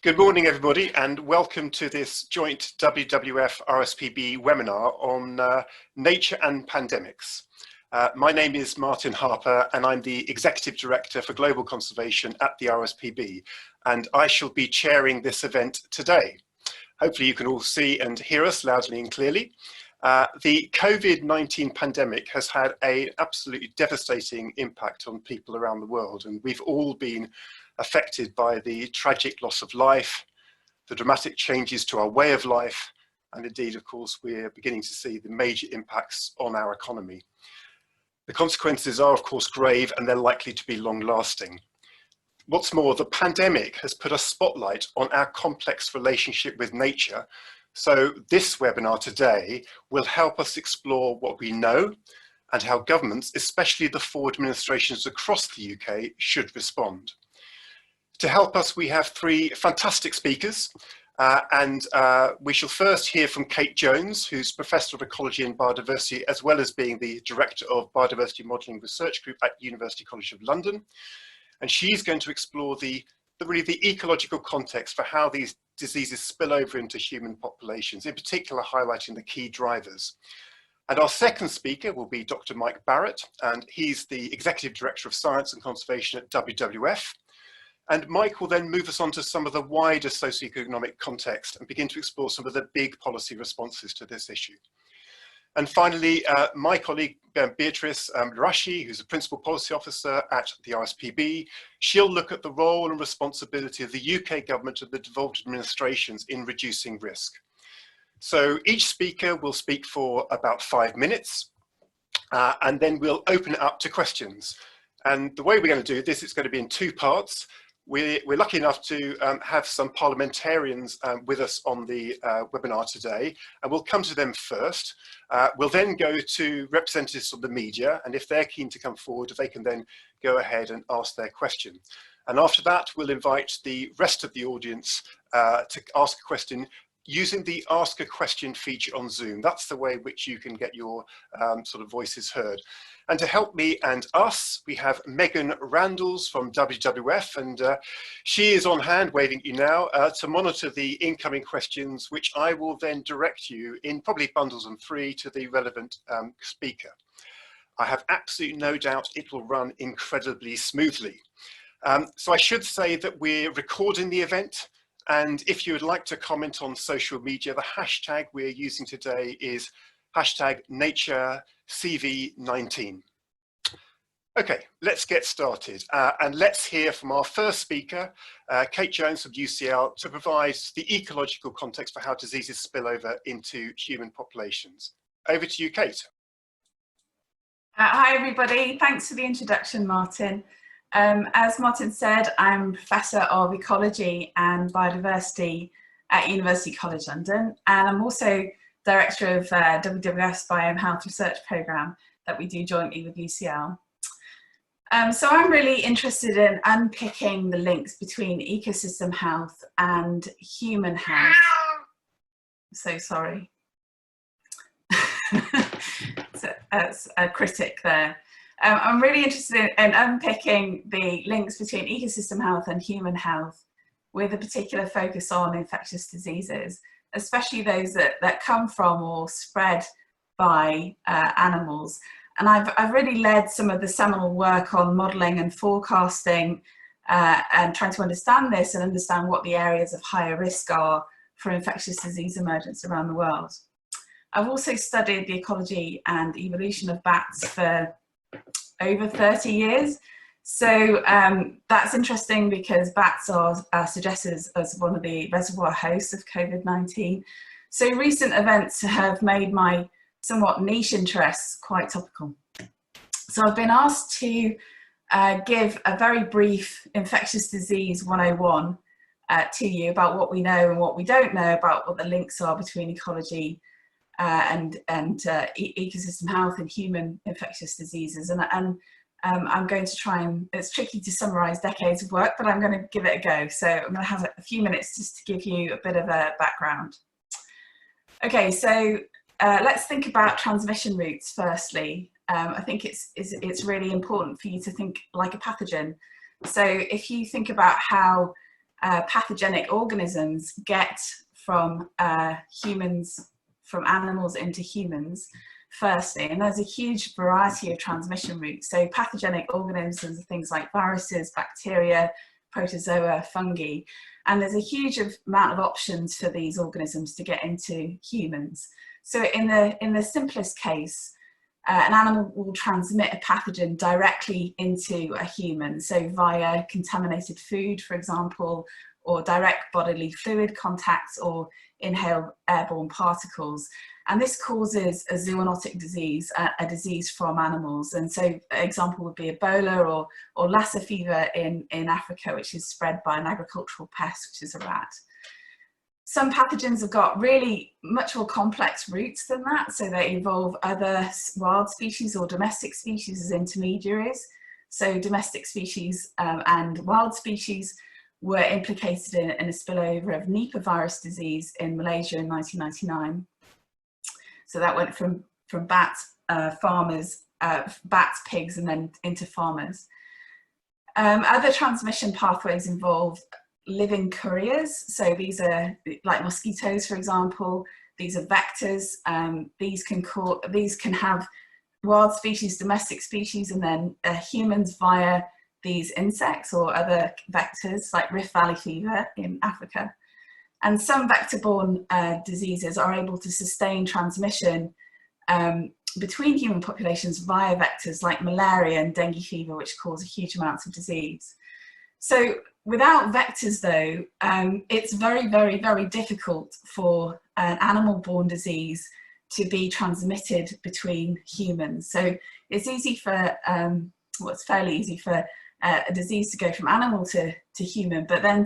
Good morning, everybody, and welcome to this joint WWF RSPB webinar on nature and pandemics. My name is Martin Harper, and I'm the Executive Director for Global Conservation at the RSPB, and I shall be chairing this event today. Hopefully you can all see and hear us loudly and clearly. The COVID-19 pandemic has had an absolutely devastating impact on people around the world, and we've all been affected by the tragic loss of life, the dramatic changes to our way of life, and indeed, of course, we're beginning to see the major impacts on our economy. The consequences are, of course, grave, and they're likely to be long-lasting. What's more, the pandemic has put a spotlight on our complex relationship with nature. So this webinar today will help us explore what we know and how governments, especially the four administrations across the UK, should respond. To help us, we have three fantastic speakers, and we shall first hear from Kate Jones, who's Professor of Ecology and Biodiversity, as well as being the Director of Biodiversity Modelling Research Group at University College of London. And she's going to explore the ecological context for how these diseases spill over into human populations, in particular highlighting the key drivers. And our second speaker will be Dr. Mike Barrett, and he's the Executive Director of Science and Conservation at WWF. And Mike will then move us on to some of the wider socioeconomic context and begin to explore some of the big policy responses to this issue. And finally, my colleague Beatrice Rashi, who's a Principal Policy Officer at the RSPB, she'll look at the role and responsibility of the UK government and the devolved administrations in reducing risk. So each speaker will speak for about 5 minutes, and then we'll open it up to questions. And the way we're going to do this, it's going to be in two parts. We're lucky enough to have some parliamentarians with us on the webinar today, and we'll come to them first. We'll then go to representatives of the media, and if they're keen to come forward, they can then go ahead and ask their question. And after that, we'll invite the rest of the audience to ask a question using the Ask a Question feature on Zoom. That's the way in which you can get your sort of voices heard. And to help me and us, we have Megan Randalls from WWF, and she is on hand, waving at you now, to monitor the incoming questions, which I will then direct you in probably bundles of 3 to the relevant speaker. I have absolutely no doubt it will run incredibly smoothly. So I should say that we're recording the event, and if you would like to comment on social media, the hashtag we're using today is hashtag NatureCV19. Okay, let's get started, and let's hear from our first speaker, Kate Jones from UCL, to provide the ecological context for how diseases spill over into human populations. Over to you, Kate. Hi everybody, thanks for the introduction, Martin. As Martin said, I'm Professor of Ecology and Biodiversity at University College London, and I'm also Director of WWF's Biome Health Research Programme that we do jointly with UCL. So I'm really interested in unpicking the links between ecosystem health and human health. So sorry. That's a critic there. I'm really interested in unpicking the links between ecosystem health and human health, with a particular focus on infectious diseases, especially those that come from or spread by animals. And I've really led some of the seminal work on modelling and forecasting and trying to understand this and understand what the areas of higher risk are for infectious disease emergence around the world. I've also studied the ecology and evolution of bats for over 30 years. So that's interesting because bats are suggested as one of the reservoir hosts of COVID-19. So recent events have made my somewhat niche interests quite topical. So I've been asked to give a very brief infectious disease 101 to you about what we know and what we don't know about what the links are between ecology and ecosystem health and human infectious diseases. And I'm going to try and, it's tricky to summarize decades of work, but I'm going to give it a go. So I'm going to have a few minutes just to give you a bit of a background. Okay, so let's think about transmission routes firstly. I think it's really important for you to think like a pathogen. So if you think about how pathogenic organisms get from from animals into humans firstly, and there's a huge variety of transmission routes. So pathogenic organisms are things like viruses, bacteria, protozoa, fungi, and there's a huge amount of options for these organisms to get into humans. So in the simplest case, an animal will transmit a pathogen directly into a human, so via contaminated food, for example, or direct bodily fluid contacts, or inhaled airborne particles. And this causes a zoonotic disease, a disease from animals. And so an example would be Ebola or Lassa fever in Africa, which is spread by an agricultural pest, which is a rat. Some pathogens have got really much more complex routes than that. So they involve other wild species or domestic species as intermediaries. So domestic species and wild species were implicated in a spillover of Nipah virus disease in Malaysia in 1999. So that went from bats, bats, pigs, and then into farmers. Other transmission pathways involve living couriers. So these are like mosquitoes, for example. These are vectors. These can have wild species, domestic species, and then humans via these insects or other vectors, like Rift Valley fever in Africa. And some vector-borne diseases are able to sustain transmission between human populations via vectors like malaria and dengue fever, which cause huge amounts of disease. So without vectors, though, it's very, very, very difficult for an animal-borne disease to be transmitted between humans. So it's easy for, well, it's fairly easy for a disease to go from animal to human, but then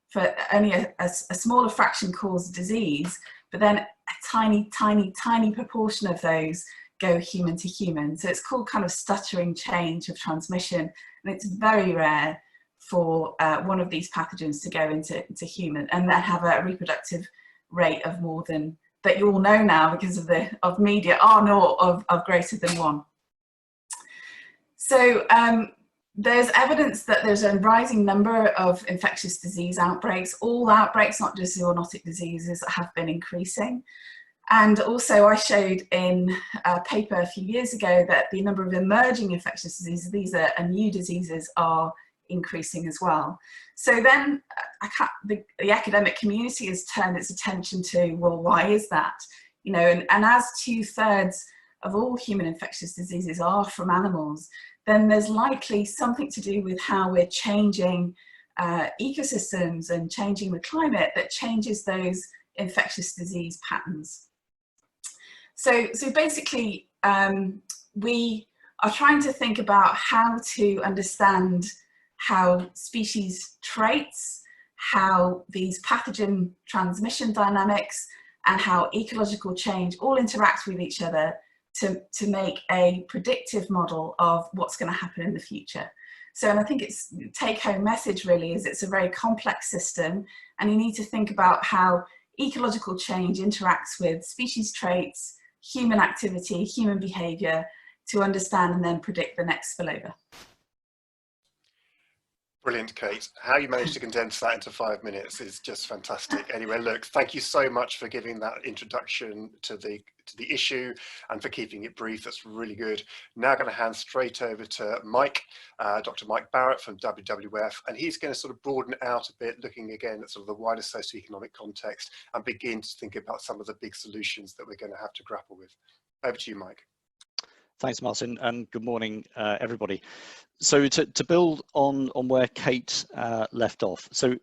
for only a smaller fraction cause disease, but then a tiny, tiny, tiny proportion of those go human to human. So it's called kind of stuttering change of transmission, and it's very rare for one of these pathogens to go into human and then have a reproductive rate of more than, that you all know now because of media, R0 of greater than 1. So there's evidence that there's a rising number of infectious disease outbreaks. All outbreaks, not just zoonotic diseases, have been increasing. And also I showed in a paper a few years ago that the number of emerging infectious diseases, these are new diseases, are increasing as well. So then the academic community has turned its attention to, well, why is that? You know, and as 2/3 of all human infectious diseases are from animals, then there's likely something to do with how we're changing ecosystems and changing the climate that changes those infectious disease patterns. So basically, we are trying to think about how to understand how species traits, how these pathogen transmission dynamics, and how ecological change all interact with each other to make a predictive model of what's going to happen in the future. So, and I think it's take-home message really is it's a very complex system, and you need to think about how ecological change interacts with species traits, human activity, human behavior, to understand and then predict the next spillover. Brilliant, Kate. How you managed to condense that into 5 minutes is just fantastic. Anyway, look, thank you so much for giving that introduction to the issue and for keeping it brief. That's really good. Now I'm going to hand straight over to Mike, Dr. Mike Barrett from WWF, and he's going to sort of broaden it out a bit, looking again at sort of the wider socioeconomic context and begin to think about some of the big solutions that we're going to have to grapple with. Over to you, Mike. Thanks, Martin, and good morning, everybody. So to build on where Kate left off, so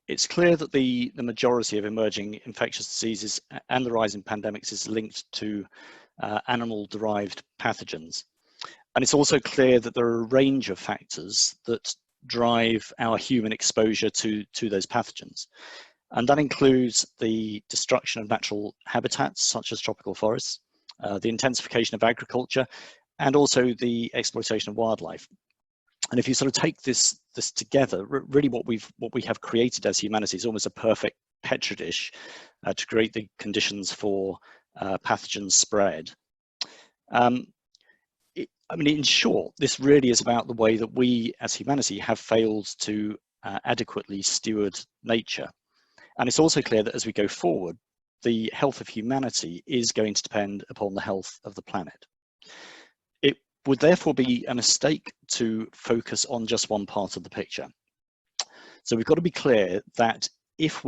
it's clear that the majority of emerging infectious diseases and the rise in pandemics is linked to animal-derived pathogens. And it's also clear that there are a range of factors that drive our human exposure to those pathogens. And that includes the destruction of natural habitats, such as tropical forests, the intensification of agriculture, and also the exploitation of wildlife. And if you sort of take this together, really what we have created as humanity is almost a perfect petri dish to create the conditions for pathogen spread. I mean, in short, this really is about the way that we as humanity have failed to adequately steward nature. And it's also clear that as we go forward, the health of humanity is going to depend upon the health of the planet. It would therefore be a mistake to focus on just one part of the picture. So we've got to be clear that if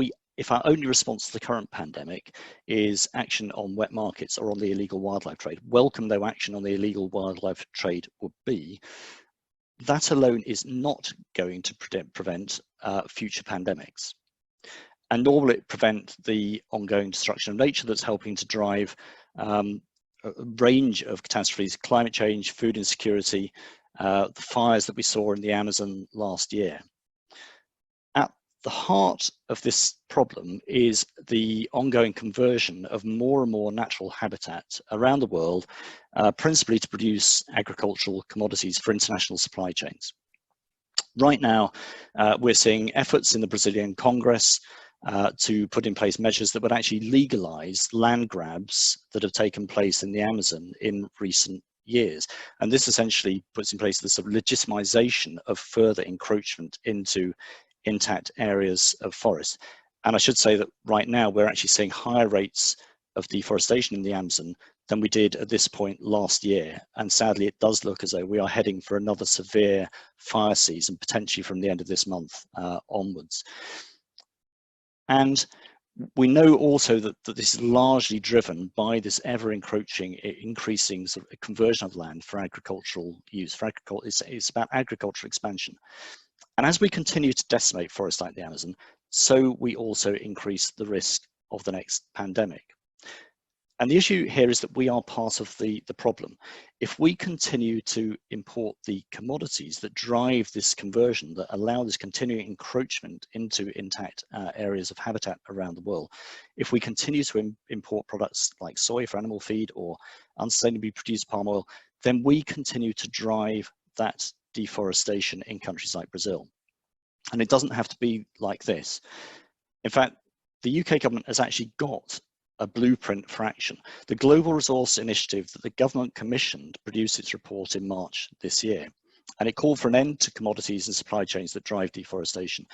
our only response to the current pandemic is action on wet markets or on the illegal wildlife trade, welcome though action on the illegal wildlife trade would be, that alone is not going to prevent future pandemics. And nor will it prevent the ongoing destruction of nature that's helping to drive a range of catastrophes: climate change, food insecurity, the fires that we saw in the Amazon last year. At the heart of this problem is the ongoing conversion of more and more natural habitat around the world, principally to produce agricultural commodities for international supply chains. Right now, we're seeing efforts in the Brazilian Congress to put in place measures that would actually legalize land grabs that have taken place in the Amazon in recent years. And this essentially puts in place the sort of legitimization of further encroachment into intact areas of forest. And I should say that right now we're actually seeing higher rates of deforestation in the Amazon than we did at this point last year. And sadly, it does look as though we are heading for another severe fire season, potentially from the end of this month onwards. And we know also that this is largely driven by this increasing sort of conversion of land for agricultural use. It's about agricultural expansion. And as we continue to decimate forests like the Amazon, so we also increase the risk of the next pandemic. And the issue here is that we are part of the problem. If we continue to import the commodities that drive this conversion, that allow this continuing encroachment into intact areas of habitat around the world, if we continue to import products like soy for animal feed or unsustainably produced palm oil, then we continue to drive that deforestation in countries like Brazil. And it doesn't have to be like this. In fact, the UK government has actually got a blueprint for action. The Global Resource Initiative that the government commissioned produced its report in March this year, and it called for an end to commodities and supply chains that drive deforestation.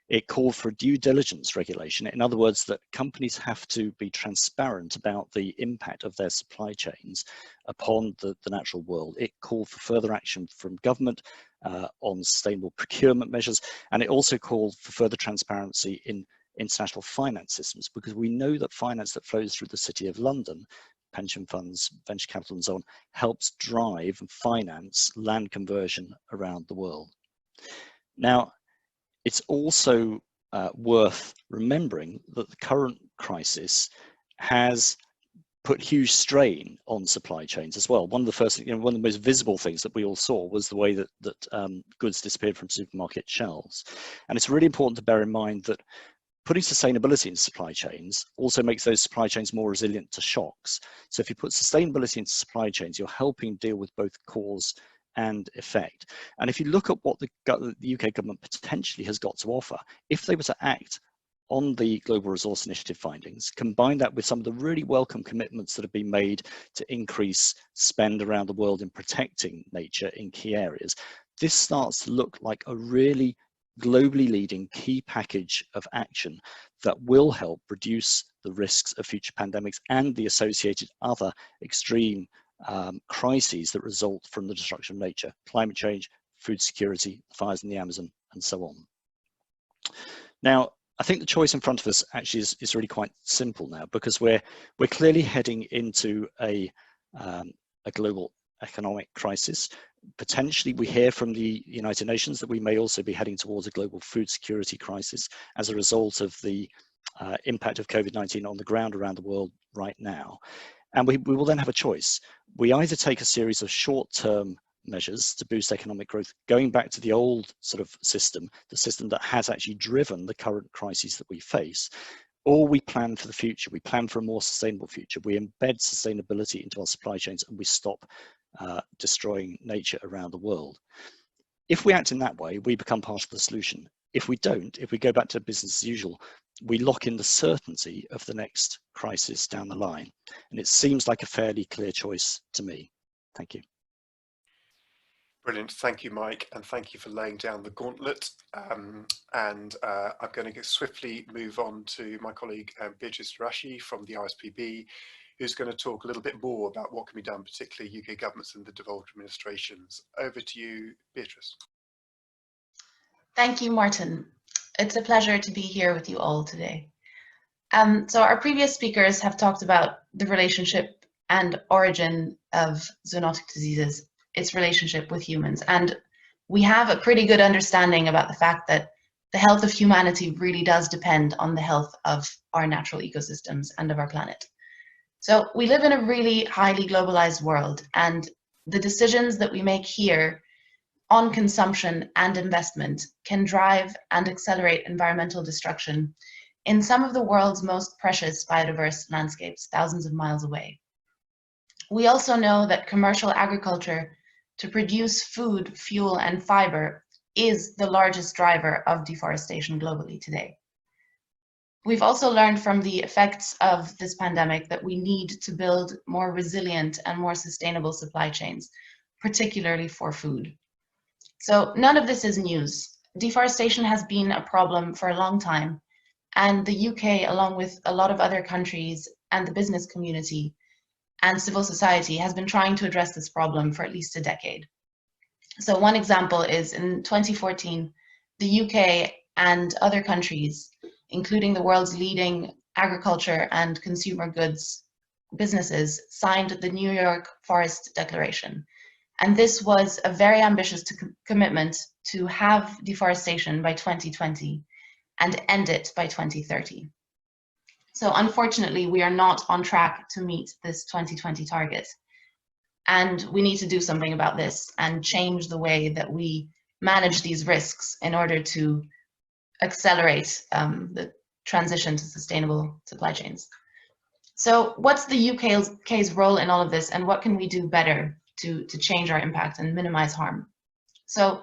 It called for due diligence regulation. In other words, that companies have to be transparent about the impact of their supply chains upon the natural world. It called for further action from government on sustainable procurement measures, and it also called for further transparency in international finance systems, because we know that finance that flows through the City of London, pension funds, venture capital and so on, helps drive and finance land conversion around the world. Now, it's also worth remembering that the current crisis has put huge strain on supply chains as well. One of the first, one of the most visible things that we all saw was the way that goods disappeared from supermarket shelves. And it's really important to bear in mind that putting sustainability in supply chains also makes those supply chains more resilient to shocks. So if you put sustainability into supply chains, you're helping deal with both cause and effect. And if you look at what the UK government potentially has got to offer, if they were to act on the Global Resource Initiative findings, combine that with some of the really welcome commitments that have been made to increase spend around the world in protecting nature in key areas, this starts to look like a really globally leading key package of action that will help reduce the risks of future pandemics and the associated other extreme crises that result from the destruction of nature: climate change, food security, fires in the Amazon, and so on. Now, I think the choice in front of us actually is really quite simple now, because we're clearly heading into a global economic crisis. Potentially, we hear from the United Nations that we may also be heading towards a global food security crisis as a result of the impact of COVID-19 on the ground around the world right now. And we will then have a choice. We either take a series of short-term measures to boost economic growth, going back to the old sort of system, the system that has actually driven the current crises that we face, or we plan for the future. We plan for a more sustainable future. We embed sustainability into our supply chains, and we stop destroying nature around the world. If we act in that way, we become part of the solution. If we don't, if we go back to business as usual, we lock in the certainty of the next crisis down the line. And it seems like a fairly clear choice to me. Thank you. Brilliant. Thank you, Mike, and thank you for laying down the gauntlet. I'm going to swiftly move on to my colleague Beatrice Rashi from the RSPB, who's going to talk a little bit more about what can be done, particularly UK governments and the devolved administrations. Over to you, Beatrice. Thank you, Martin. It's a pleasure to be here with you all today. So our previous speakers have talked about the relationship and origin of zoonotic diseases, its relationship with humans. And we have a pretty good understanding about the fact that the health of humanity really does depend on the health of our natural ecosystems and of our planet. So we live in a really highly globalized world, and the decisions that we make here on consumption and investment can drive and accelerate environmental destruction in some of the world's most precious biodiverse landscapes, thousands of miles away. We also know that commercial agriculture to produce food, fuel, and fiber is the largest driver of deforestation globally today. We've also learned from the effects of this pandemic that we need to build more resilient and more sustainable supply chains, particularly for food. So none of this is news. Deforestation has been a problem for a long time, and the UK, along with a lot of other countries and the business community and civil society, has been trying to address this problem for at least a decade. So one example is in 2014, the UK and other countries, including the world's leading agriculture and consumer goods businesses, signed the New York Forest Declaration. And this was a very ambitious commitment to have deforestation by 2020 and end it by 2030. So unfortunately, we are not on track to meet this 2020 target. And we need to do something about this and change the way that we manage these risks in order to accelerate the transition to sustainable supply chains. So what's the UK's role in all of this, and what can we do better to change our impact and minimize harm? So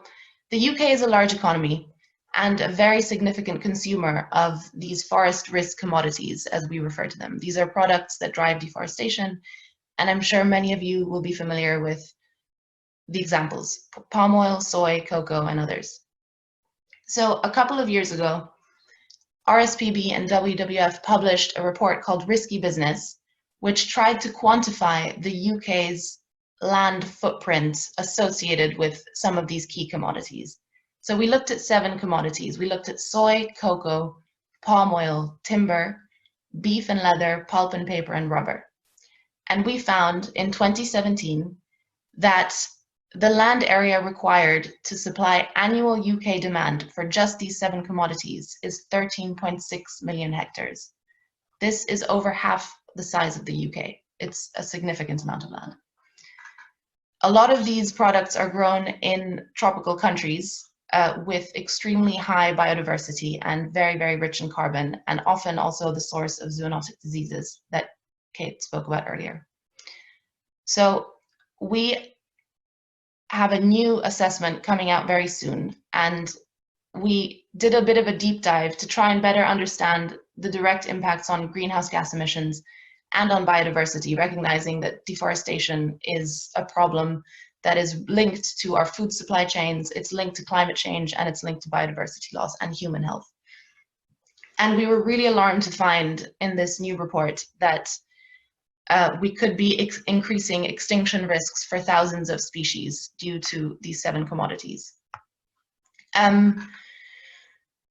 the UK is a large economy and a very significant consumer of these forest risk commodities, as we refer to them. These are products that drive deforestation, and I'm sure many of you will be familiar with the examples: palm oil, soy, cocoa, and others. So a couple of years ago, RSPB and WWF published a report called Risky Business, which tried to quantify the UK's land footprint associated with some of these key commodities. So we looked at 7 commodities. We looked at soy, cocoa, palm oil, timber, beef and leather, pulp and paper, and rubber. And we found in 2017 that the land area required to supply annual UK demand for just these 7 commodities is 13.6 million hectares. This is over half the size of the UK. It's a significant amount of land. A lot of these products are grown in tropical countries with extremely high biodiversity and very, very rich in carbon, and often also the source of zoonotic diseases that Kate spoke about earlier. So we have a new assessment coming out very soon, and we did a bit of a deep dive to try and better understand the direct impacts on greenhouse gas emissions and on biodiversity, recognizing that deforestation is a problem that is linked to our food supply chains, it's linked to climate change, and it's linked to biodiversity loss and human health. And we were really alarmed to find in this new report that we could be increasing extinction risks for thousands of species due to these 7 commodities.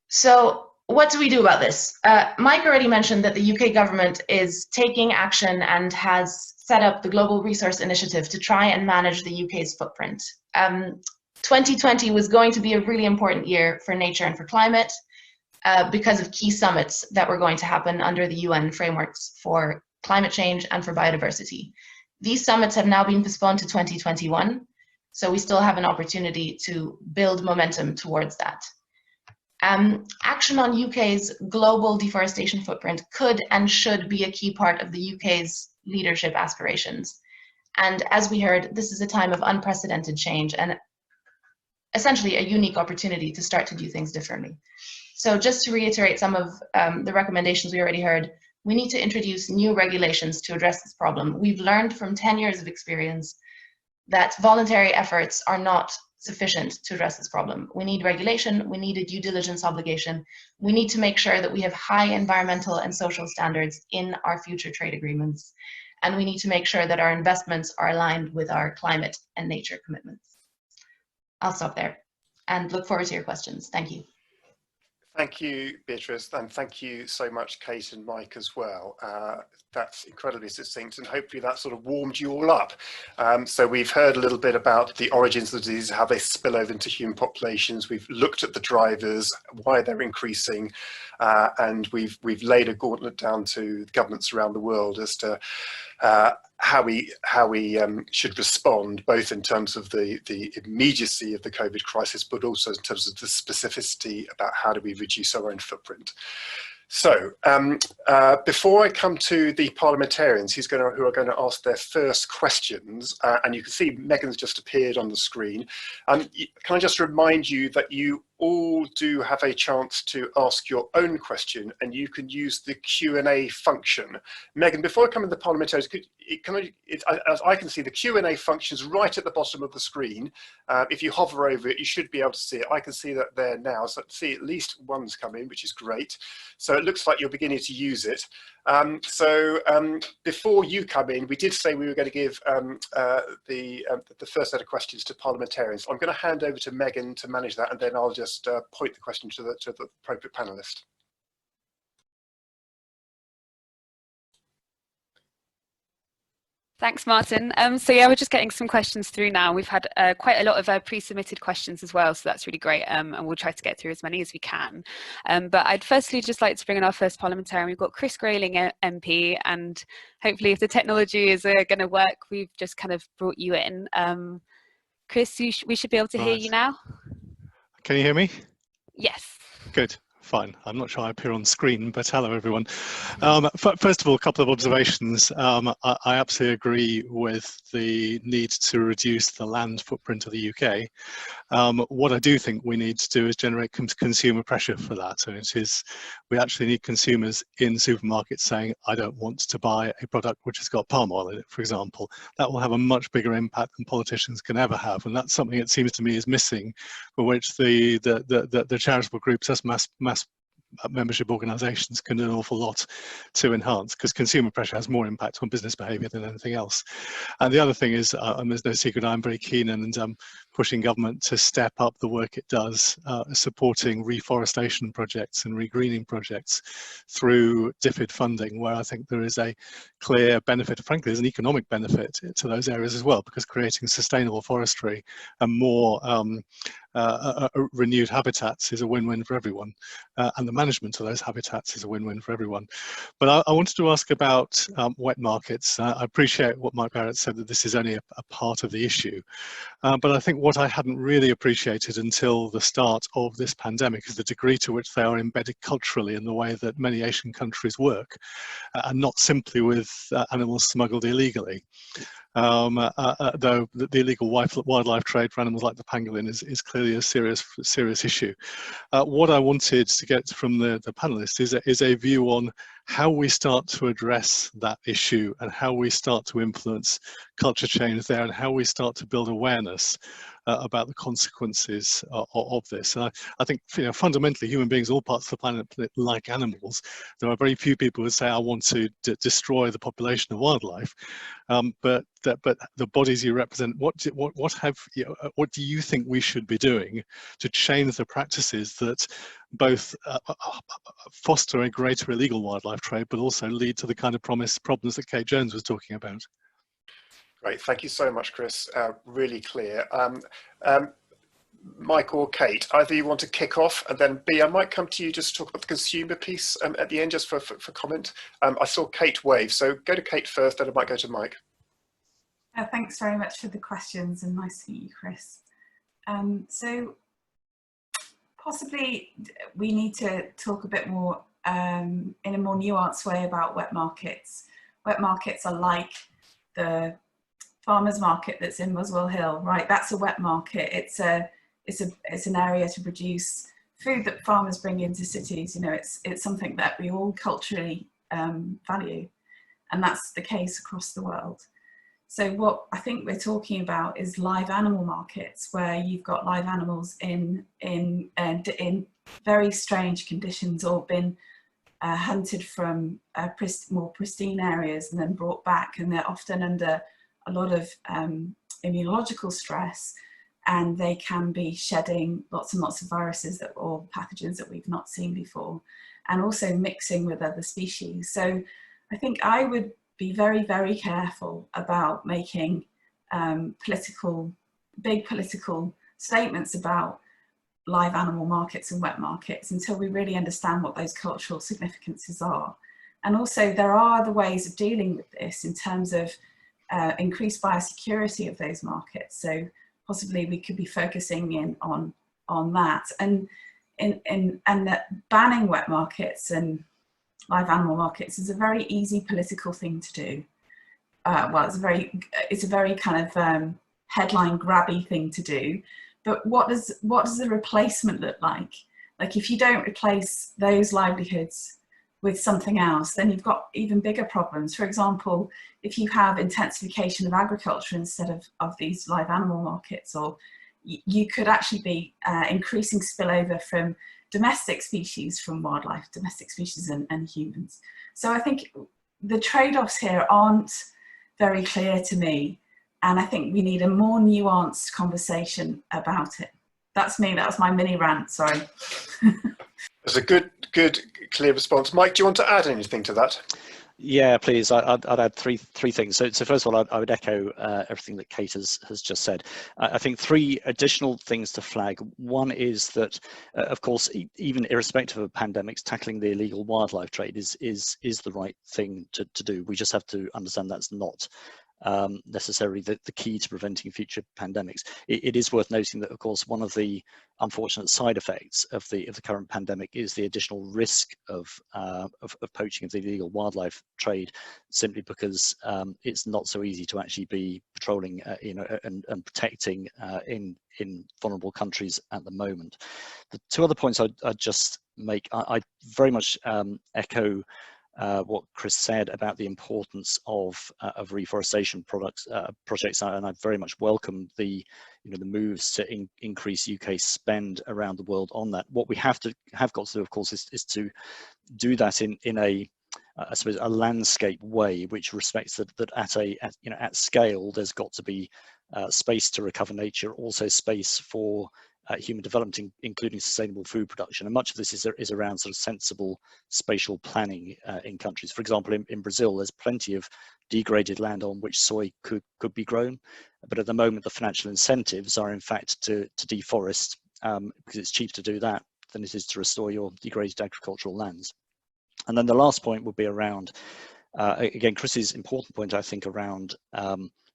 So what do we do about this? Mike already mentioned that the UK government is taking action and has set up the Global Resource Initiative to try and manage the UK's footprint. 2020 was going to be a really important year for nature and for climate because of key summits that were going to happen under the UN frameworks for climate change and for biodiversity. These summits have now been postponed to 2021, so we still have an opportunity to build momentum towards that. Action on UK's global deforestation footprint could and should be a key part of the UK's leadership aspirations. And as we heard, this is a time of unprecedented change and essentially a unique opportunity to start to do things differently. So just to reiterate some of the recommendations we already heard, we need to introduce new regulations to address this problem. We've learned from 10 years of experience that voluntary efforts are not sufficient to address this problem. We need regulation, we need a due diligence obligation, we need to make sure that we have high environmental and social standards in our future trade agreements, and we need to make sure that our investments are aligned with our climate and nature commitments. I'll stop there and look forward to your questions. Thank you. Thank you, Beatrice, and thank you so much, Kate and Mike, as well. That's incredibly succinct, and hopefully that sort of warmed you all up. So we've heard a little bit about the origins of the disease, how they spill over into human populations. We've looked at the drivers, why they're increasing, and we've laid a gauntlet down to governments around the world as to how we should respond, both in terms of the immediacy of the COVID crisis, but also in terms of the specificity about how do we reduce our own footprint. So before I come to the parliamentarians who are going to ask their first questions, and you can see Megan's just appeared on the screen, can I just remind you that you all do have a chance to ask your own question, and you can use the Q&A function. Megan, before I come to the parliamentarians, as I can see, the Q&A function is right at the bottom of the screen. If you hover over it, you should be able to see it. I can see that there now, so I see at least one's come in, which is great. So it looks like you're beginning to use it. Before you come in, we did say we were going to give the first set of questions to parliamentarians. I'm going to hand over to Megan to manage that, and then I'll just point the question to the appropriate panelist. Thanks, Martin. So yeah, we're just getting some questions through now. We've had quite a lot of pre-submitted questions as well, so that's really great, and we'll try to get through as many as we can. But I'd firstly just like to bring in our first parliamentarian. We've got Chris Grayling, MP, and hopefully if the technology is going to work, we've just kind of brought you in. Chris, we should be able to hear you now. Can you hear me? Yes. Good. Fine. I'm not sure I appear on screen, but hello, everyone. First of all, a couple of observations. I absolutely agree with the need to reduce the land footprint of the UK. What I do think we need to do is generate consumer pressure for that. So we actually need consumers in supermarkets saying, I don't want to buy a product which has got palm oil in it, for example. That will have a much bigger impact than politicians can ever have. And that's something it seems to me is missing, for which the charitable groups as mass membership organisations can do an awful lot to enhance, because consumer pressure has more impact on business behaviour than anything else. And the other thing is, there's no secret, I'm very keen and pushing government to step up the work it does, supporting reforestation projects and regreening projects through DFID funding, where I think there is a clear benefit. Frankly, there's an economic benefit to those areas as well, because creating sustainable forestry and more renewed habitats is a win-win for everyone, and the management of those habitats is a win-win for everyone. But I wanted to ask about wet markets. I appreciate what Mike Barrett said, that this is only a part of the issue, but I think what I hadn't really appreciated until the start of this pandemic is the degree to which they are embedded culturally in the way that many Asian countries work, and not simply with animals smuggled illegally. Though the illegal wildlife trade for animals like the pangolin is clearly a serious issue. What I wanted to get from the panelists is a view on how we start to address that issue, and how we start to influence culture change there, and how we start to build awareness about the consequences of this. And I think, fundamentally, human beings, all parts of the planet, like animals. There are very few people who say, I want to destroy the population of wildlife, but the bodies you represent, what do you think we should be doing to change the practices that both foster a greater illegal wildlife trade, but also lead to the kind of problems that Kate Jones was talking about? Great, thank you so much, Chris. Really clear. Mike or Kate, either you want to kick off, and then B, I might come to you just to talk about the consumer piece at the end, just for comment. I saw Kate wave, so go to Kate first, then I might go to Mike. Thanks very much for the questions, and nice to meet you, Chris. So possibly we need to talk a bit more in a more nuanced way about wet markets. Wet markets are like the farmers market that's in Muswell Hill, right? That's a wet market. It's an area to produce food that farmers bring into cities. It's something that we all culturally value, and that's the case across the world. So what I think we're talking about is live animal markets, where you've got live animals in very strange conditions, or been hunted from more pristine areas and then brought back, and they're often under a lot of immunological stress, and they can be shedding lots and lots of viruses or pathogens that we've not seen before, and also mixing with other species. So I think I would be very, very careful about making big political statements about live animal markets and wet markets until we really understand what those cultural significances are. And also there are other ways of dealing with this in terms of increased biosecurity of those markets. So possibly we could be focusing in on that, and that banning wet markets and live animal markets is a very easy political thing to do. Well, it's a very kind of headline grabby thing to do. But what does the replacement look like? Like, if you don't replace those livelihoods with something else, then you've got even bigger problems. For example, if you have intensification of agriculture instead of these live animal markets, or you could actually be increasing spillover from domestic species from wildlife, domestic species and humans. So I think the trade-offs here aren't very clear to me, and I think we need a more nuanced conversation about it. That's me, that was my mini rant, sorry. That's a good, clear response. Mike, do you want to add anything to that? Yeah, please. I'd add three things. So first of all, I would echo everything that Kate has just said. I think three additional things to flag. One is that, of course, even irrespective of pandemics, tackling the illegal wildlife trade is the right thing to do. We just have to understand that's not necessarily the key to preventing future pandemics. It is worth noting that, of course, one of the unfortunate side effects of the current pandemic is the additional risk of poaching, of the illegal wildlife trade, simply because it's not so easy to actually be patrolling, and protecting in vulnerable countries at the moment. The two other points I'd just make, I very much echo what Chris said about the importance of reforestation projects, and I very much welcome the moves to increase UK spend around the world on that. What we have got to do, of course, is to do that in a, I suppose, a landscape way which respects that at scale there's got to be space to recover nature, also space for human development, including sustainable food production. And much of this is around sort of sensible spatial planning in countries. For example, in Brazil, there's plenty of degraded land on which soy could be grown, but at the moment the financial incentives are in fact to deforest, because it's cheaper to do that than it is to restore your degraded agricultural lands. And then the last point would be around, again, Chris's important point, I think, around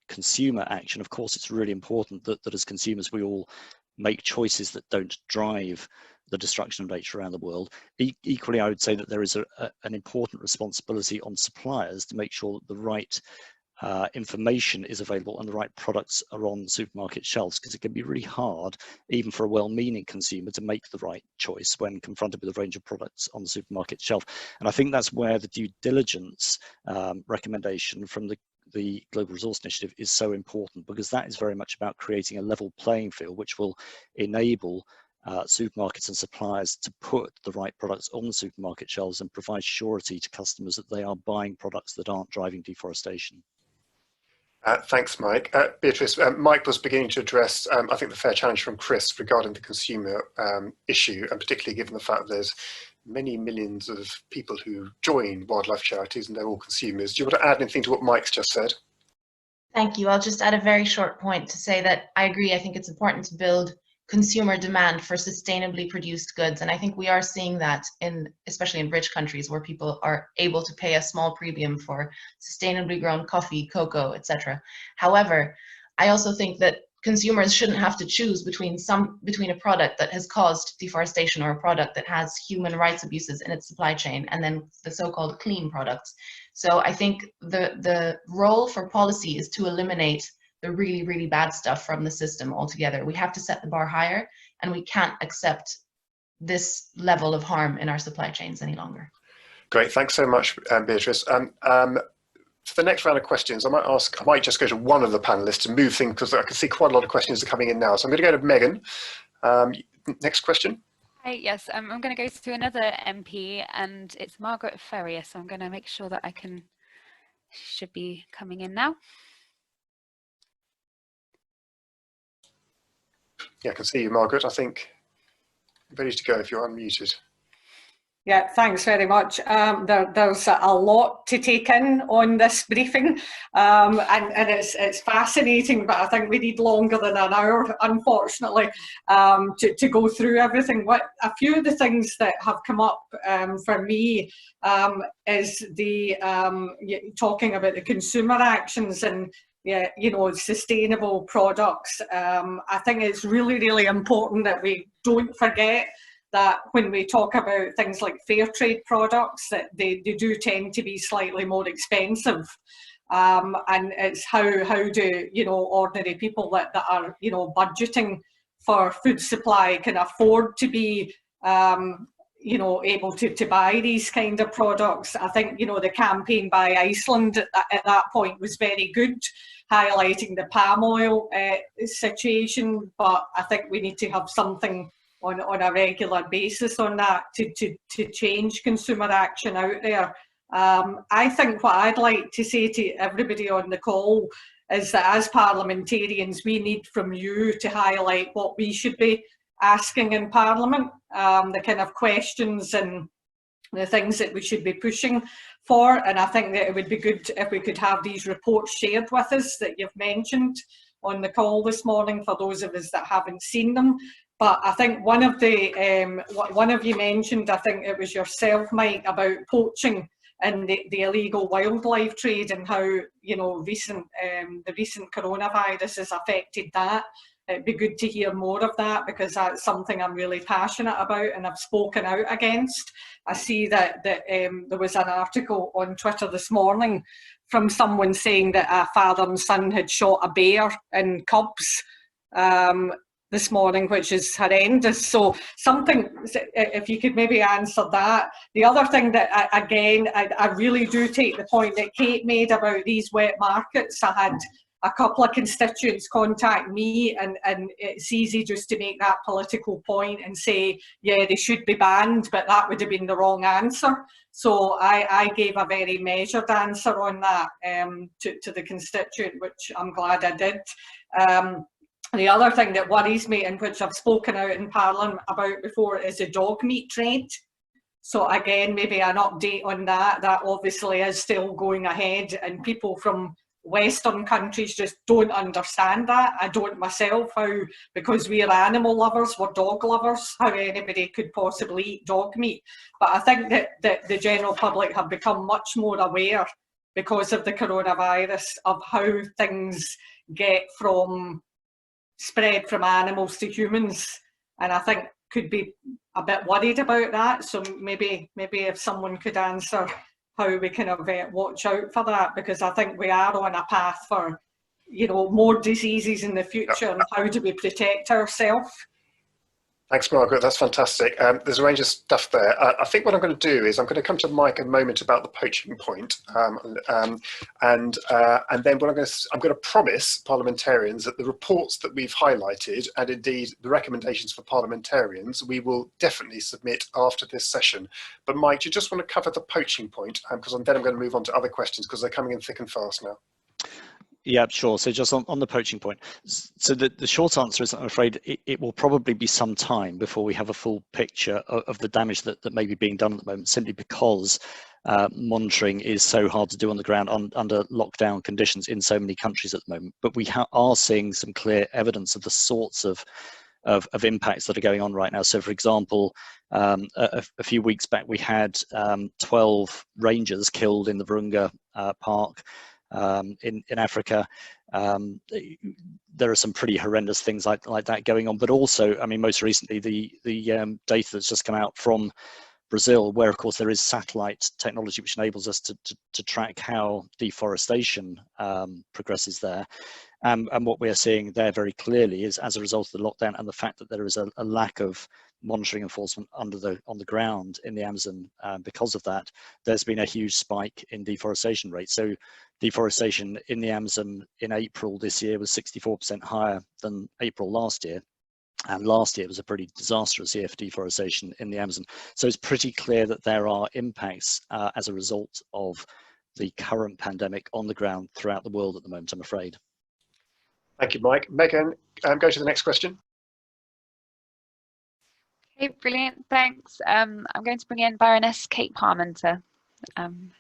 consumer action. Of course, it's really important that as consumers we all make choices that don't drive the destruction of nature around the world. Equally, I would say that there is an important responsibility on suppliers to make sure that the right information is available and the right products are on supermarket shelves, because it can be really hard, even for a well-meaning consumer, to make the right choice when confronted with a range of products on the supermarket shelf. And I think that's where the due diligence recommendation from the Global Resource Initiative is so important, because that is very much about creating a level playing field which will enable supermarkets and suppliers to put the right products on the supermarket shelves and provide surety to customers that they are buying products that aren't driving deforestation. Thanks, Mike. Beatrice, Mike was beginning to address, I think, the fair challenge from Chris regarding the consumer issue, and particularly given the fact that there's many millions of people who join wildlife charities and they're all consumers. Do you want to add anything to what Mike's just said? Thank you. I'll just add a very short point to say that I agree. I think it's important to build consumer demand for sustainably produced goods. And I think we are seeing that especially in rich countries, where people are able to pay a small premium for sustainably grown coffee, cocoa, etc. However, I also think that consumers shouldn't have to choose between a product that has caused deforestation or a product that has human rights abuses in its supply chain, and then the so-called clean products. So I think the role for policy is to eliminate the really, really bad stuff from the system altogether. We have to set the bar higher, and we can't accept this level of harm in our supply chains any longer. Great, thanks so much, Beatrice. for the next round of questions, I might just go to one of the panelists and move things, because I can see quite a lot of questions are coming in now. So I'm going to go to Megan. Next question. Hi, yes, I'm going to go to another MP, and it's Margaret Ferrier, so I'm going to make sure that should be coming in now. Yeah, I can see you, Margaret. I think ready to go if you're unmuted. Yeah, thanks very much. There's a lot to take in on this briefing, and it's fascinating, but I think we need longer than an hour, unfortunately, to go through everything. A few of the things that have come up for me is the talking about the consumer actions and sustainable products. I think it's really, really important that we don't forget that when we talk about things like fair trade products, that they do tend to be slightly more expensive. And it's how do ordinary people that are budgeting for food supply can afford to be able to buy these kind of products. I think the campaign by Iceland at that point was very good, highlighting the palm oil situation, but I think we need to have something on a regular basis on that to change consumer action out there. I think what I'd like to say to everybody on the call is that as parliamentarians, we need from you to highlight what we should be asking in Parliament, the kind of questions and the things that we should be pushing for. And I think that it would be good if we could have these reports shared with us that you've mentioned on the call this morning for those of us that haven't seen them. But I think one of you mentioned, I think it was yourself, Mike, about poaching and the illegal wildlife trade and how the recent coronavirus has affected that. It'd be good to hear more of that, because that's something I'm really passionate about and I've spoken out against. I see that there was an article on Twitter this morning from someone saying that a father and son had shot a bear in cubs this morning, which is horrendous. So something, if you could maybe answer that. The other thing that, I really do take the point that Kate made about these wet markets. I had a couple of constituents contact me, and it's easy just to make that political point and say, yeah, they should be banned, but that would have been the wrong answer. So I gave a very measured answer on that to the constituent, which I'm glad I did. The other thing that worries me, and which I've spoken out in Parliament about before, is the dog meat trade. So again, maybe an update on that. That obviously is still going ahead, and people from Western countries just don't understand that. I don't myself, how, because we're animal lovers, we're dog lovers, how anybody could possibly eat dog meat. But I think that the general public have become much more aware, because of the coronavirus, of how things get spread from animals to humans, and I think could be a bit worried about that. So maybe if someone could answer how we kind of watch out for that, because I think we are on a path for more diseases in the future, and how do we protect ourselves? Thanks, Margaret. That's fantastic. There's a range of stuff there. I think what I'm going to do is I'm going to come to Mike in a moment about the poaching point, and then what I'm going to promise parliamentarians that the reports that we've highlighted, and indeed the recommendations for parliamentarians, we will definitely submit after this session. But Mike, do you just want to cover the poaching point, because then I'm going to move on to other questions, because they're coming in thick and fast now. Yeah, sure. So just on the poaching point, so the short answer is, I'm afraid it will probably be some time before we have a full picture of the damage that may be being done at the moment, simply because monitoring is so hard to do on the ground under lockdown conditions in so many countries at the moment. But we are seeing some clear evidence of the sorts of impacts that are going on right now. So, for example, a few weeks back, we had 12 rangers killed in the Virunga Park. In Africa. There are some pretty horrendous things like that going on, but also, I mean, most recently the data that's just come out from Brazil, where of course there is satellite technology which enables us to track how deforestation progresses there, and what we are seeing there very clearly is, as a result of the lockdown and the fact that there is a lack of monitoring enforcement on the ground in the Amazon. Because of that, there's been a huge spike in deforestation rates. So deforestation in the Amazon in April this year was 64% higher than April last year. And last year was a pretty disastrous year for deforestation in the Amazon. So it's pretty clear that there are impacts as a result of the current pandemic on the ground throughout the world at the moment, I'm afraid. Thank you, Mike. Megan, go to the next question. Okay, brilliant, thanks. I'm going to bring in Baroness Kate Parmenter.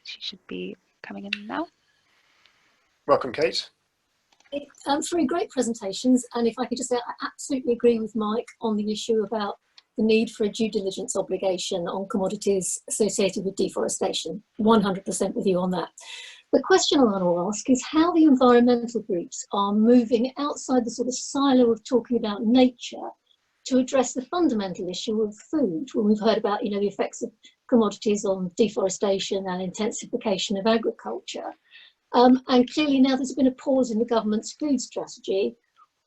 She should be coming in now. Welcome, Kate. Three great presentations, and if I could just say, I absolutely agree with Mike on the issue about the need for a due diligence obligation on commodities associated with deforestation. 100% with you on that. The question I want to ask is how the environmental groups are moving outside the sort of silo of talking about nature to address the fundamental issue of food, when we've heard about, the effects of commodities on deforestation and intensification of agriculture. And clearly now there's been a pause in the government's food strategy.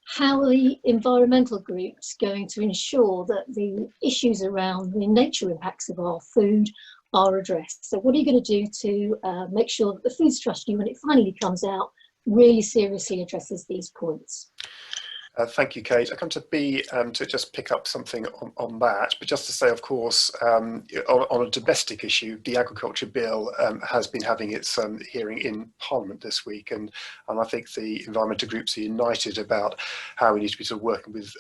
How are the environmental groups going to ensure that the issues around the nature impacts of our food are addressed? So what are you going to do to make sure that the food strategy, when it finally comes out, really seriously addresses these points? Thank you, Kate. I come to B to just pick up something on that, but just to say, of course, on a domestic issue, the Agriculture Bill has been having its hearing in Parliament this week, and I think the environmental groups are united about how we need to be sort of working with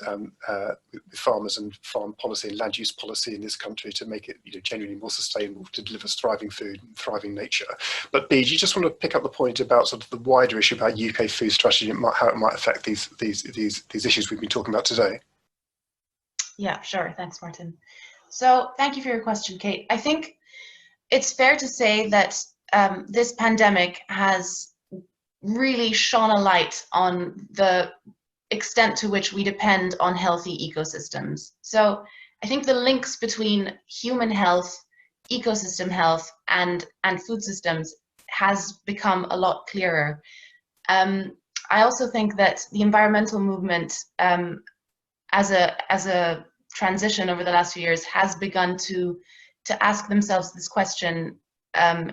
farmers and farm policy and land use policy in this country to make it genuinely more sustainable, to deliver thriving food and thriving nature. But B, do you just want to pick up the point about sort of the wider issue about UK food strategy and how it might affect these issues we've been talking about today? Yeah, sure. Thanks, Martin. So thank you for your question, Kate. I think it's fair to say that this pandemic has really shone a light on the extent to which we depend on healthy ecosystems. So I think the links between human health, ecosystem health, and food systems has become a lot clearer. I also think that the environmental movement, as a transition over the last few years, has begun to ask themselves this question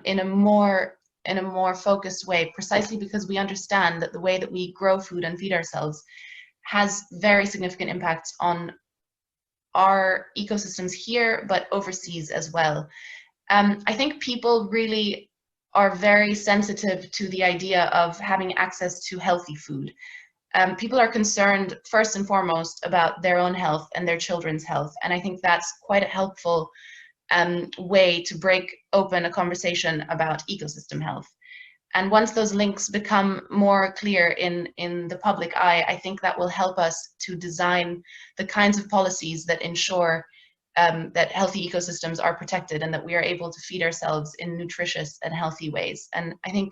in a more focused way, precisely because we understand that the way that we grow food and feed ourselves has very significant impacts on our ecosystems here, but overseas as well. I think people really are very sensitive to the idea of having access to healthy food. People are concerned first and foremost about their own health and their children's health, and I think that's quite a helpful way to break open a conversation about ecosystem health. And once those links become more clear in the public eye, I think that will help us to design the kinds of policies that ensure that healthy ecosystems are protected and that we are able to feed ourselves in nutritious and healthy ways. And I think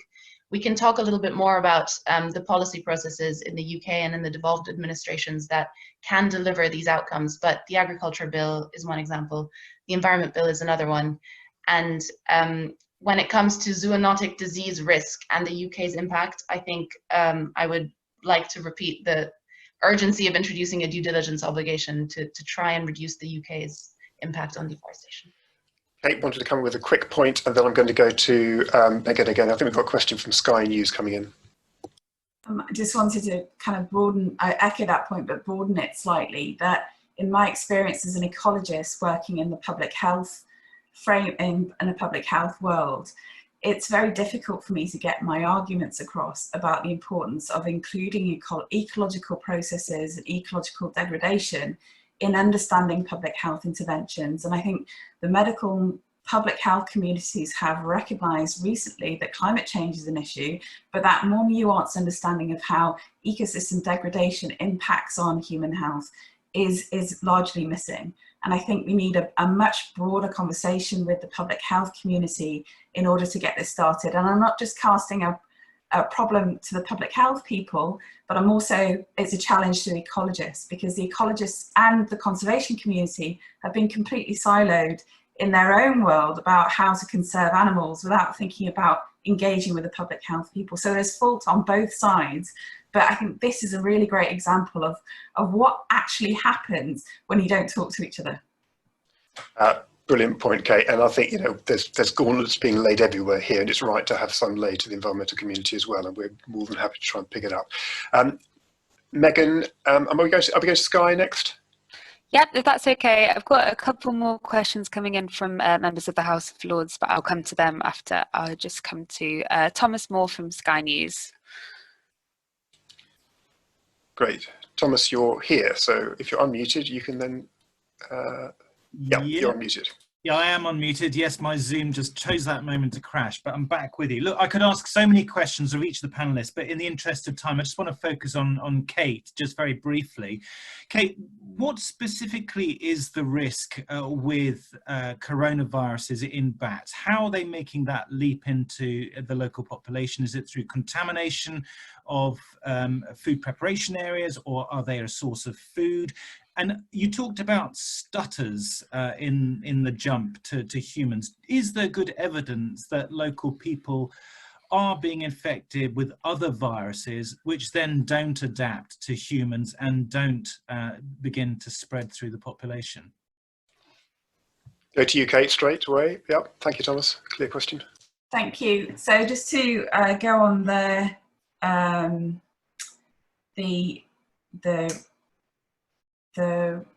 we can talk a little bit more about the policy processes in the UK and in the devolved administrations that can deliver these outcomes. But the Agriculture Bill is one example. The Environment Bill is another one. And when it comes to zoonotic disease risk and the UK's impact, I think I would like to repeat the urgency of introducing a due diligence obligation to try and reduce the UK's impact on deforestation. Kate wanted to come with a quick point, and then I'm going to go to Megan again. I think we've got a question from Sky News coming in. I just wanted to kind of broaden, I echo that point, but broaden it slightly, that in my experience as an ecologist working in the public health frame, in a public health world, it's very difficult for me to get my arguments across about the importance of including ecological processes and ecological degradation in understanding public health interventions. And I think the medical public health communities have recognised recently that climate change is an issue, but that more nuanced understanding of how ecosystem degradation impacts on human health is largely missing. And I think we need a much broader conversation with the public health community in order to get this started. And I'm not just casting a problem to the public health people, but I'm also, it's a challenge to the ecologists, because the ecologists and the conservation community have been completely siloed in their own world about how to conserve animals without thinking about engaging with the public health people. So there's fault on both sides. But I think this is a really great example of what actually happens when you don't talk to each other. Brilliant point, Kate. And I think, there's gauntlets being laid everywhere here, and it's right to have some laid to the environmental community as well. And we're more than happy to try and pick it up. Megan, are we going to Sky next? Yep, if that's okay. I've got a couple more questions coming in from members of the House of Lords, but I'll come to them after. I'll just come to Thomas Moore from Sky News. Great. Thomas, you're here. So if you're unmuted, you can then... you're unmuted. Yeah, I am unmuted. Yes, my Zoom just chose that moment to crash, but I'm back with you. Look, I could ask so many questions of each of the panelists, but in the interest of time, I just want to focus on Kate, just very briefly. Kate, what specifically is the risk with coronaviruses in bats? How are they making that leap into the local population? Is it through contamination of food preparation areas, or are they a source of food? And you talked about stutters in the jump to humans. Is there good evidence that local people are being infected with other viruses which then don't adapt to humans and don't begin to spread through the population? Go to you, Kate, straight away. Yep. Thank you, Thomas. Clear question. Thank you. So just to go on the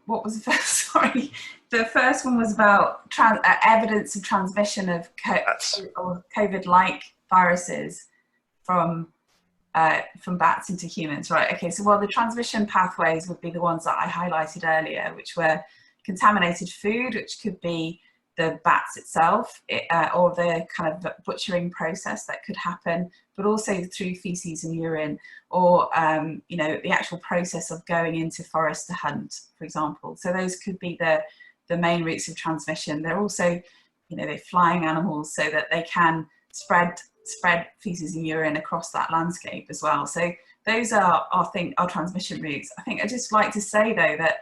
what was the first? Sorry, the first one was about evidence of transmission of COVID-like viruses from bats into humans. Right. Okay. So, well, the transmission pathways would be the ones that I highlighted earlier, which were contaminated food, which could be the bats itself, or the kind of butchering process that could happen, but also through feces and urine, or the actual process of going into forest to hunt, for example. So those could be the main routes of transmission. They're also, they're flying animals, so that they can spread feces and urine across that landscape as well. So those are, I think, our transmission routes. I think I'd just like to say though that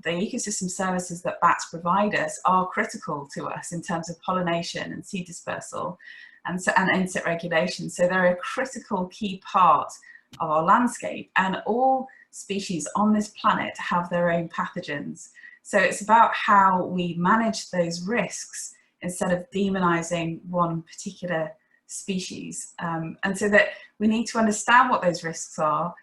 the ecosystem services that bats provide us are critical to us in terms of pollination and seed dispersal and insect regulation. So they're a critical key part of our landscape, and all species on this planet have their own pathogens. So it's about how we manage those risks instead of demonizing one particular species. And so that we need to understand what those risks are,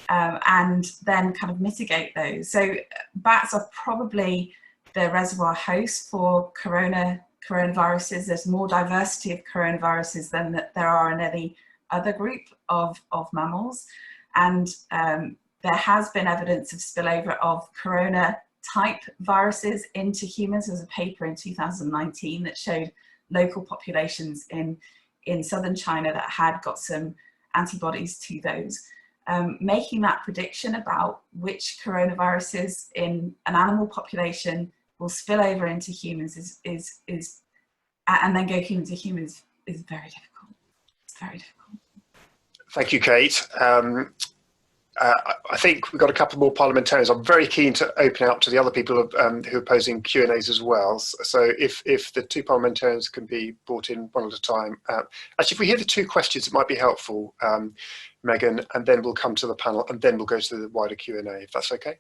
and then kind of mitigate those. So bats are probably the reservoir host for coronaviruses. There's more diversity of coronaviruses than there are in any other group of mammals. And there has been evidence of spillover of corona type viruses into humans. There was a paper in 2019 that showed local populations in southern China that had got some antibodies to those. Making that prediction about which coronaviruses in an animal population will spill over into humans and then go human to humans is very difficult. It's very difficult. Thank you, Kate. I think we've got a couple more parliamentarians. I'm very keen to open out to the other people who are posing Q&As as well. So if the two parliamentarians can be brought in one at a time. Actually, if we hear the two questions, it might be helpful, Megan, and then we'll come to the panel, and then we'll go to the wider Q&A, if that's okay.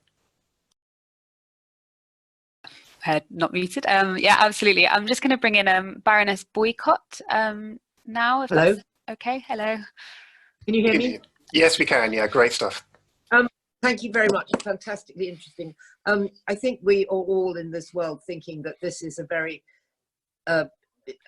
Not muted. Yeah, absolutely. I'm just going to bring in Baroness Boycott now, if Hello. that's okay. Hello. Can you hear me? Yes, we can. Yeah, great stuff. Thank you very much. Fantastically interesting. I think we are all in this world thinking that this is a very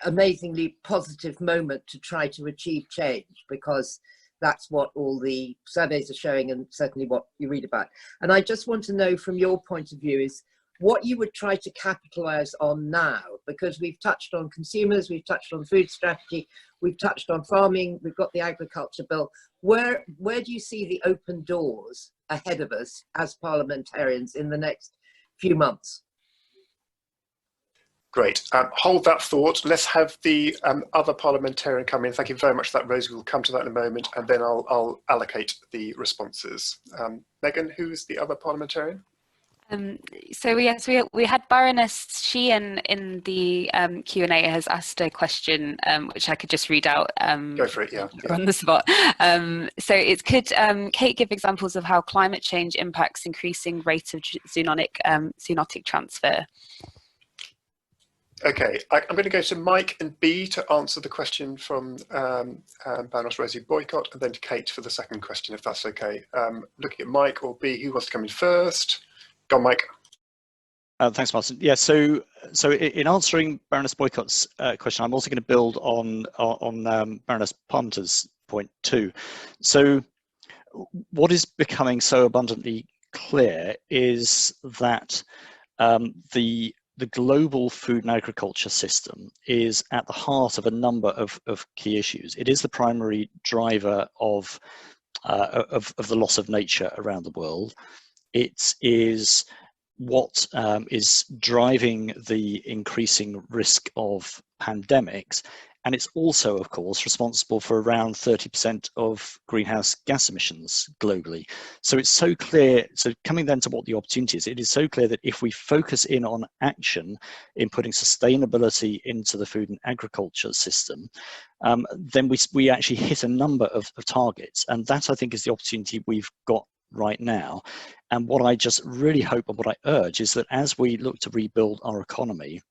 amazingly positive moment to try to achieve change, because that's what all the surveys are showing, and certainly what you read about. And I just want to know from your point of view is what you would try to capitalize on now, because we've touched on consumers, we've touched on food strategy, we've touched on farming, we've got the agriculture bill. Where do you see the open doors ahead of us as parliamentarians in the next few months? Great. Hold that thought. Let's have the other parliamentarian come in. Thank you very much for that, Rosie. We'll come to that in a moment, and then I'll allocate the responses. Megan, who's the other parliamentarian? So yes, we had Baroness Sheehan in the Q&A has asked a question, which I could just read out. Go for it, yeah. On the spot. So it could Kate give examples of how climate change impacts increasing rate of zoonotic transfer? Okay, I'm going to go to Mike and B to answer the question from Baroness Rosie Boycott, and then to Kate for the second question, if that's okay. Looking at Mike or B, who wants to come in first? Go on, Mike. Thanks, Martin. Yeah, so in answering Baroness Boycott's question, I'm also going to build on Baroness Parmenter's point too. So what is becoming so abundantly clear is that the global food and agriculture system is at the heart of a number of key issues. It is the primary driver of the loss of nature around the world. It is what is driving the increasing risk of pandemics. And it's also, of course, responsible for around 30% of greenhouse gas emissions globally. So it's so clear, so coming then to what the opportunity is, it is so clear that if we focus in on action in putting sustainability into the food and agriculture system, then we actually hit a number of targets. And that, I think, is the opportunity we've got right now. And what I just really hope and what I urge is that as we look to rebuild our economy,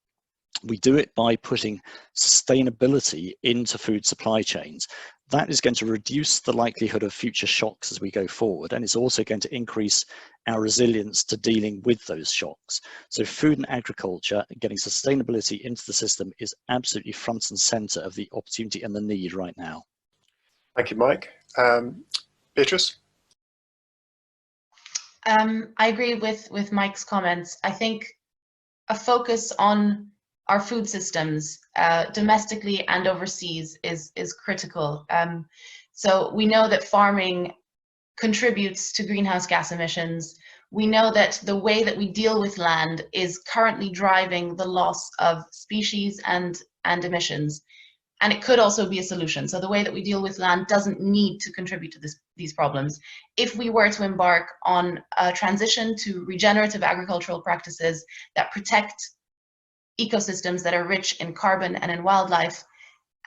we do it by putting sustainability into food supply chains. That is going to reduce the likelihood of future shocks as we go forward, and it's also going to increase our resilience to dealing with those shocks. So food and agriculture, getting sustainability into the system is absolutely front and center of the opportunity and the need right now. Thank you, Mike. Beatrice? I agree with Mike's comments. I think a focus on our food systems, domestically and overseas, is critical. So we know that farming contributes to greenhouse gas emissions. We know that the way that we deal with land is currently driving the loss of species and emissions. And it could also be a solution. So the way that we deal with land doesn't need to contribute to these problems. If we were to embark on a transition to regenerative agricultural practices that protect ecosystems that are rich in carbon and in wildlife,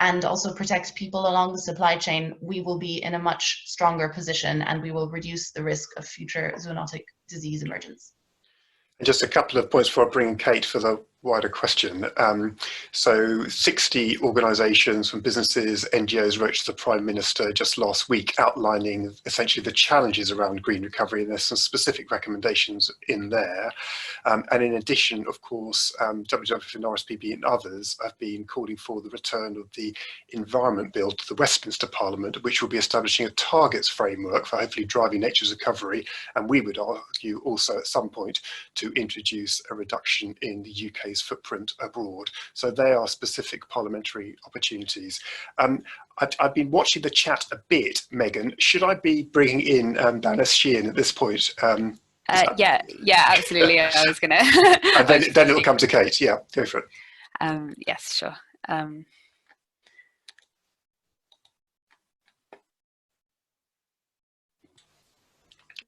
and also protect people along the supply chain, we will be in a much stronger position, and we will reduce the risk of future zoonotic disease emergence. And just a couple of points before I bring in Kate for the wider question. So 60 organisations from businesses, NGOs wrote to the Prime Minister just last week outlining essentially the challenges around green recovery, and there's some specific recommendations in there. And in addition, of course, WWF and RSPB and others have been calling for the return of the Environment Bill to the Westminster Parliament, which will be establishing a targets framework for hopefully driving nature's recovery, and we would argue also at some point to introduce a reduction in the UK's footprint abroad. So they are specific parliamentary opportunities. I've been watching the chat a bit, Megan. Should I be bringing in Baroness Sheehan at this point? Yeah, absolutely. I was going to. And then it'll come to Kate. Yeah, go for it. Yes, sure.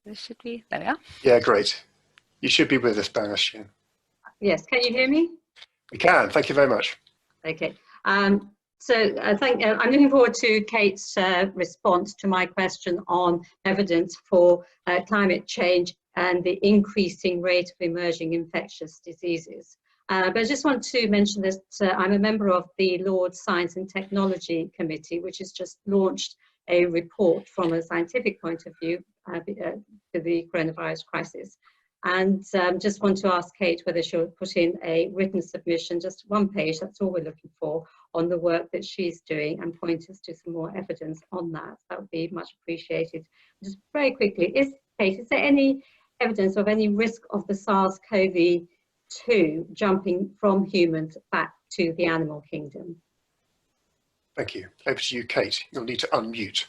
This should be, there we are. Yeah, great. You should be with us, Baroness Sheehan. Yes, can you hear me? We can, thank you very much. Okay, so I'm looking forward to Kate's response to my question on evidence for climate change and the increasing rate of emerging infectious diseases. But I just want to mention that I'm a member of the Lord's Science and Technology Committee, which has just launched a report from a scientific point of view to the coronavirus crisis. And just want to ask Kate whether she'll put in a written submission, just one page, that's all we're looking for, on the work that she's doing, and point us to some more evidence on that. That would be much appreciated. Just very quickly, Kate, is there any evidence of any risk of the SARS-CoV-2 jumping from humans back to the animal kingdom? Thank you. Over to you, Kate. You'll need to unmute,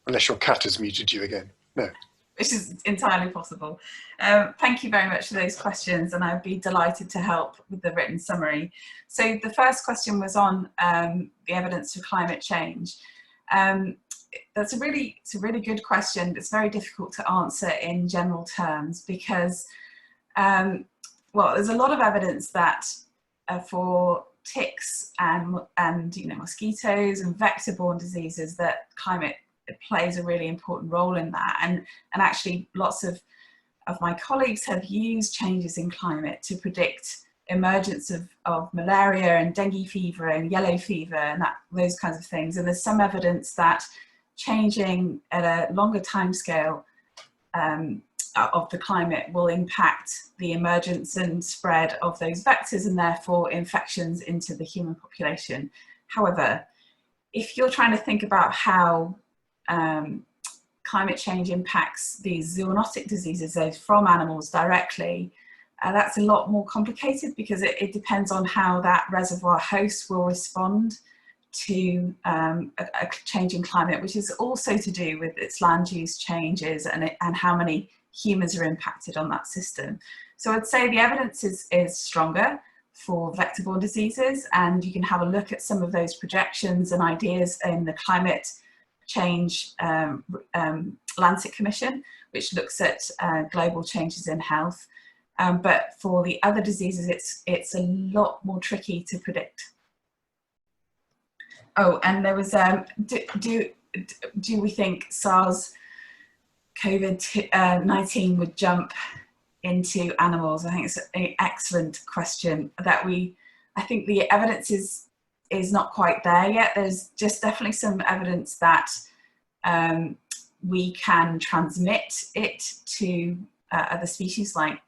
unless your cat has muted you again. No. Which is entirely possible. Thank you very much for those questions, and I'd be delighted to help with the written summary. So the first question was on the evidence for climate change. It's a really good question. It's very difficult to answer in general terms because, well, there's a lot of evidence that for ticks and mosquitoes and vector-borne diseases that climate plays a really important role in that, and actually lots of my colleagues have used changes in climate to predict emergence of malaria and dengue fever and yellow fever and those kinds of things. And there's some evidence that changing at a longer timescale of the climate will impact the emergence and spread of those vectors and therefore infections into the human population. However, if you're trying to think about how climate change impacts these zoonotic diseases, those from animals directly, that's a lot more complicated because it depends on how that reservoir host will respond to a changing climate, which is also to do with its land use changes and how many humans are impacted on that system. So I'd say the evidence is stronger for vector-borne diseases, and you can have a look at some of those projections and ideas in the Climate Change Lancet Commission, which looks at global changes in health. But for the other diseases, it's a lot more tricky to predict. Oh, and there was, do we think SARS-CoV-19 would jump into animals? I think it's an excellent question that I think the evidence is not quite there yet. There's just definitely some evidence that we can transmit it to other species like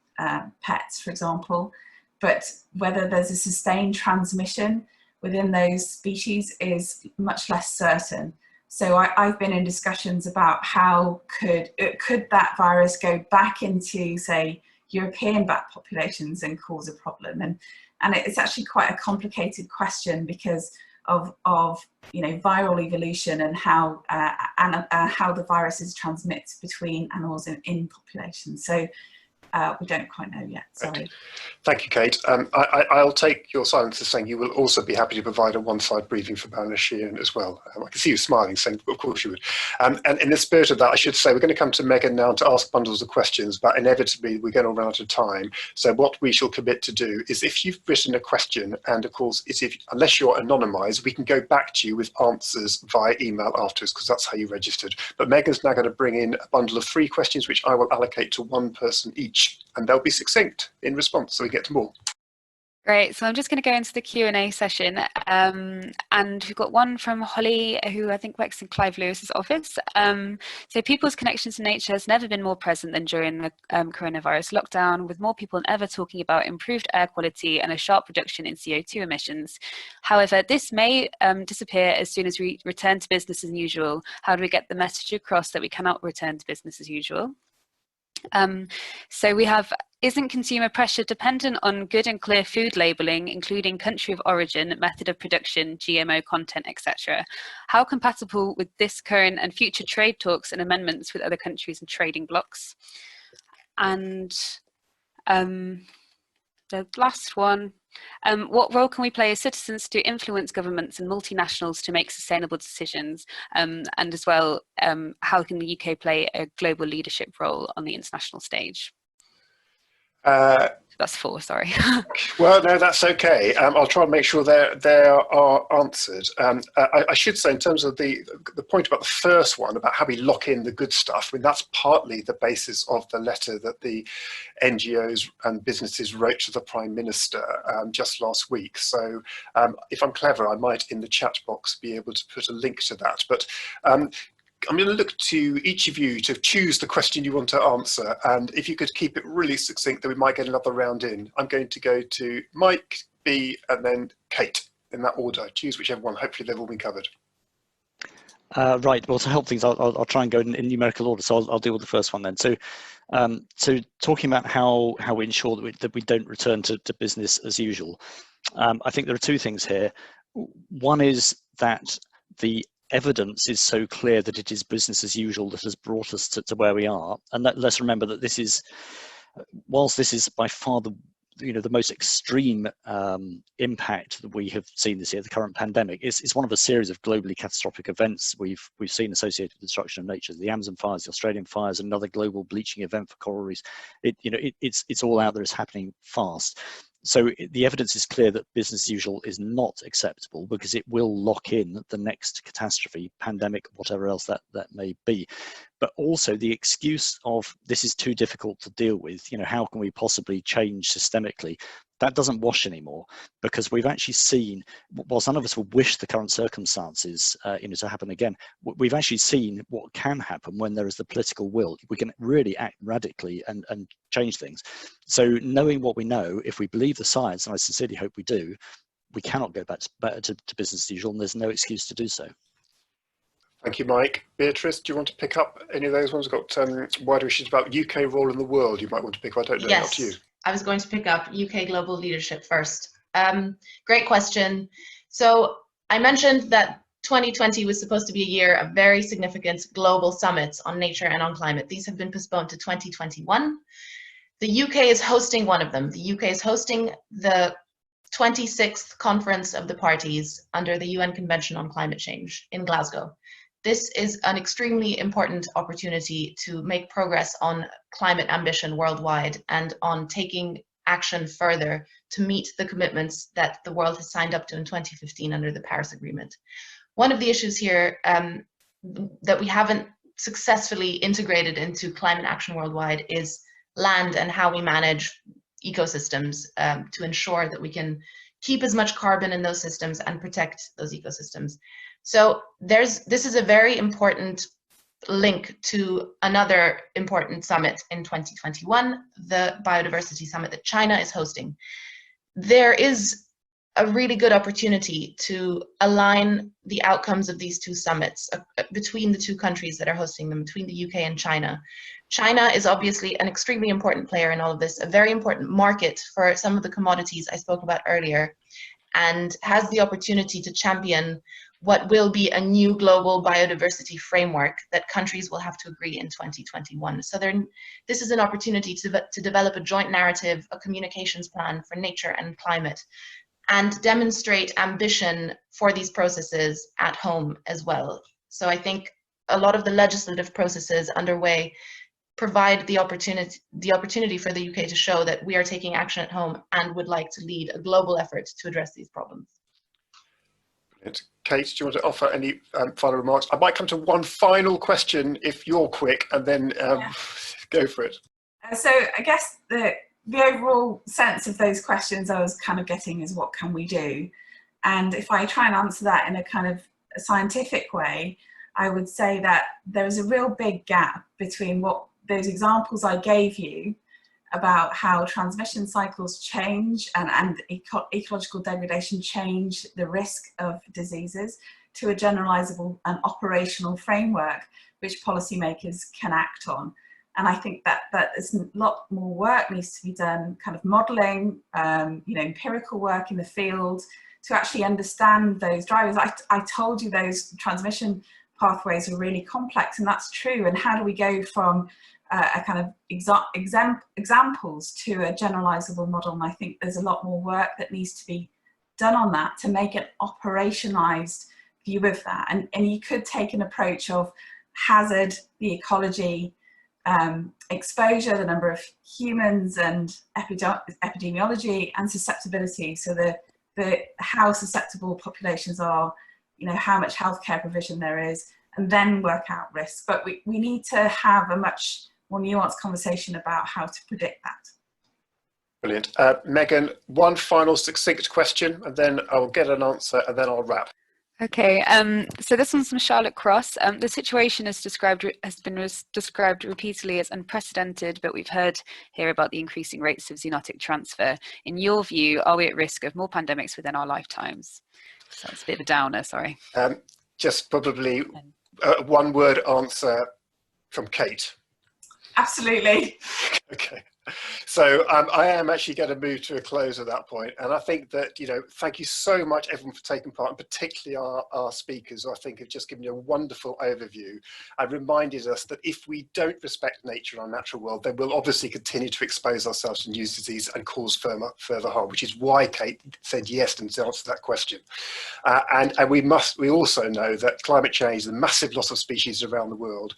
pets, for example, but whether there's a sustained transmission within those species is much less certain. So I've been in discussions about how could that virus go back into, say, European bat populations and cause a problem, and it's actually quite a complicated question because of viral evolution and how the viruses transmit between animals in populations. So we don't quite know yet. Sorry. Right. Thank you, Kate. I'll take your silence as saying you will also be happy to provide a one-side briefing for Baroness Sheehan as well. I can see you smiling, saying, of course you would. And in the spirit of that, I should say we're going to come to Megan now to ask bundles of questions, but inevitably we're going to run out of time. So what we shall commit to do is, if you've written a question, and of course, unless you're anonymised, we can go back to you with answers via email afterwards, because that's how you registered. But Megan's now going to bring in a bundle of 3 questions, which I will allocate to one person each, and they'll be succinct in response so we get to more. Great, so I'm just going to go into the Q&A session, and we've got one from Holly, who I think works in Clive Lewis's office. So people's connection to nature has never been more present than during the coronavirus lockdown, with more people than ever talking about improved air quality and a sharp reduction in CO2 emissions. However, this may disappear as soon as we return to business as usual. How do we get the message across that we cannot return to business as usual? So we have, isn't consumer pressure dependent on good and clear food labelling, including country of origin, method of production, GMO content, etc.? How compatible with this current and future trade talks and amendments with other countries and trading blocs? And the last one, what role can we play as citizens to influence governments and multinationals to make sustainable decisions? And as well, how can the UK play a global leadership role on the international stage? That's 4, sorry. Well, no, that's okay. I'll try and make sure they are answered. I should say, in terms of the point about the first one, about how we lock in the good stuff, I mean, that's partly the basis of the letter that the NGOs and businesses wrote to the Prime Minister just last week. So if I'm clever, I might, in the chat box, be able to put a link to that. But I'm going to look to each of you to choose the question you want to answer, and if you could keep it really succinct, then we might get another round in. I'm going to go to Mike, B, and then Kate, in that order. Choose whichever one. Hopefully they've all been covered. Right, well, to help things, I'll try and go in numerical order, so I'll deal with the first one then. So talking about how we ensure that we don't return to business as usual, I think there are 2 things here. One is that the evidence is so clear that it is business as usual that has brought us to where we are, and let's remember that this is, whilst this is by far the most extreme impact that we have seen this year, the current pandemic is one of a series of globally catastrophic events we've seen associated with destruction of nature. The Amazon fires, the Australian fires, another global bleaching event for coral reefs. It's all out there. It's happening fast. So the evidence is clear that business as usual is not acceptable, because it will lock in the next catastrophe, pandemic, whatever else that may be. but also the excuse of this is too difficult to deal with, you know, how can we possibly change systemically? That doesn't wash anymore, because we've actually seen, whilst none of us would wish the current circumstances to happen again, we've actually seen what can happen when there is the political will. We can really act radically and change things. So knowing what we know, if we believe the science, and I sincerely hope we do, we cannot go back to business as usual, and there's no excuse to do so. Thank you, Mike. Beatrice, do you want to pick up any of those ones? We've got wider issues about UK role in the world you might want to pick up. I don't know, yes. Up to you. I was going to pick up UK global leadership first. Great question. So I mentioned that 2020 was supposed to be a year of very significant global summits on nature and on climate. These have been postponed to 2021. The UK is hosting one of them. The UK is hosting the 26th Conference of the Parties under the UN Convention on Climate Change in Glasgow. This is an extremely important opportunity to make progress on climate ambition worldwide and on taking action further to meet the commitments that the world has signed up to in 2015 under the Paris Agreement. One of the issues here that we haven't successfully integrated into climate action worldwide is land and how we manage ecosystems to ensure that we can keep as much carbon in those systems and protect those ecosystems. So this is a very important link to another important summit in 2021, the Biodiversity Summit that China is hosting. There is a really good opportunity to align the outcomes of these two summits between the two countries that are hosting them, between the UK and China. China is obviously an extremely important player in all of this, a very important market for some of the commodities I spoke about earlier, and has the opportunity to champion what will be a new global biodiversity framework that countries will have to agree in 2021. So this is an opportunity to develop a joint narrative, a communications plan for nature and climate, and demonstrate ambition for these processes at home as well. So I think a lot of the legislative processes underway provide the opportunity for the UK to show that we are taking action at home and would like to lead a global effort to address these problems. Brilliant. Kate, do you want to offer any final remarks? I might come to one final question if you're quick, and then go for it. So I guess the overall sense of those questions I was kind of getting is, what can we do? And if I try and answer that in a kind of a scientific way, I would say that there is a real big gap between what those examples I gave you about how transmission cycles change and ecological degradation change the risk of diseases, to a generalizable and operational framework which policymakers can act on. And I think that there's a lot more work needs to be done, kind of modeling, empirical work in the field to actually understand those drivers. I told you those transmission pathways are really complex, and that's true. And how do we go from a kind of examples to a generalizable model? And I think there's a lot more work that needs to be done on that to make an operationalized view of that. And you could take an approach of hazard, the ecology, exposure, the number of humans, and epidemiology and susceptibility. So the how susceptible populations are, how much healthcare provision there is, and then work out risk. But we need to have a much more nuanced conversation about how to predict that. Brilliant. Megan, one final succinct question, and then I'll get an answer, and then I'll wrap. Okay, so this one's from Charlotte Cross. The situation has been described repeatedly as unprecedented, but we've heard here about the increasing rates of zoonotic transfer. In your view, are we at risk of more pandemics within our lifetimes? So it's a bit of a downer, sorry. Just probably a one-word answer from Kate. Absolutely. Okay. So I am actually going to move to a close at that point. And I think that, thank you so much, everyone, for taking part, and particularly our speakers, who I think have just given you a wonderful overview and reminded us that if we don't respect nature and our natural world, then we'll obviously continue to expose ourselves to new disease and cause further harm, which is why Kate said yes to answer that question. And we also know that climate change, the massive loss of species around the world,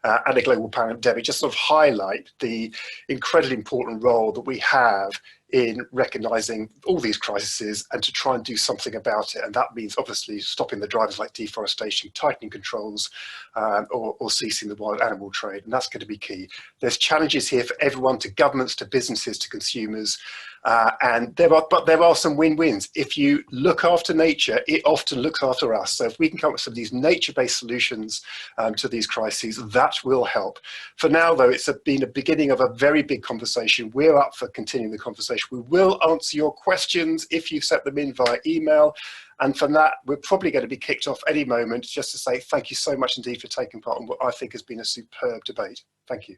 and a global pandemic just sort of highlight the incredibly important role that we have in recognising all these crises and to try and do something about it. And that means obviously stopping the drivers like deforestation, tightening controls, or ceasing the wild animal trade. And that's going to be key. There's challenges here for everyone, to governments, to businesses, to consumers. But there are some win-wins. If you look after nature, it often looks after us. So if we can come up with some of these nature-based solutions to these crises, that will help. For now, though, it's been a beginning of a very big conversation. We're up for continuing the conversation. We will answer your questions if you've sent them in via email. And from that, we're probably going to be kicked off any moment, just to say thank you so much indeed for taking part in what I think has been a superb debate. Thank you.